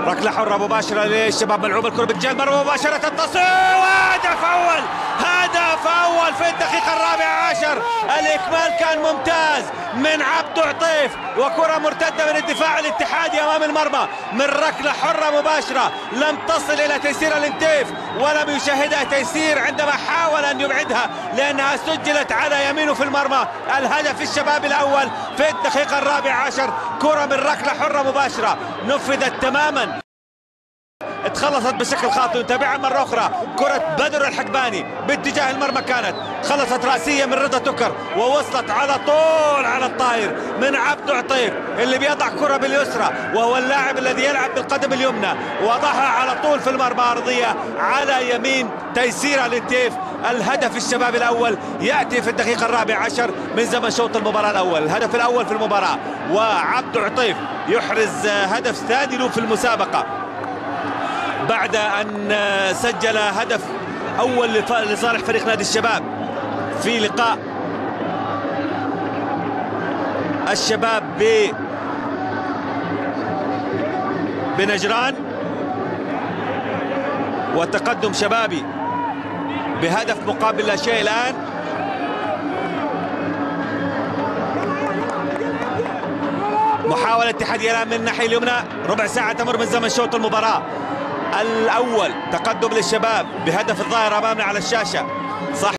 ركله حره مباشره للشباب، ملعوب الكره باتجاه المرمى مباشره تتصل، وهدف اول، هدف اول في الدقيقه الرابعه عشر. الاكمال كان ممتاز من عبد عطيف، وكره مرتده من الدفاع الاتحادي امام المرمى من ركله حره مباشره لم تصل الى تيسير الانتيف، ولم يشاهدها تيسير عندما حاول ان يبعدها لانها سجلت على يمينه في المرمى. الهدف الشباب الاول في الدقيقه الرابعه عشر، كره من ركله حره مباشره نفذت تماما، اتخلصت بشكل خاطئ. نتابعها مرة أخرى، كرة بدر الحقباني باتجاه المرمى، كانت خلصت رأسية من رضا تكر ووصلت على طول على الطاير من عبد عطيف اللي بيضع كرة باليسرى، وهو اللاعب الذي يلعب بالقدم اليمنى، وضعها على طول في المرمى أرضية على يمين تيسير الانتيف. الهدف الشباب الأول يأتي في الدقيقة الرابعة عشر من زمن شوط المباراة الأول، الهدف الأول في المباراة، وعبد عطيف يحرز هدف ثاني له في المسابقة بعد أن سجل هدف أول لصالح فريق نادي الشباب في لقاء الشباب بنجران، وتقدم شبابي بهدف مقابل لا شيء الآن. محاولة اتحادية الآن من الناحية اليمنى، ربع ساعة تمر من زمن شوط المباراة الأول، تقدم للشباب بهدف الظاهر أمامنا على الشاشة. صح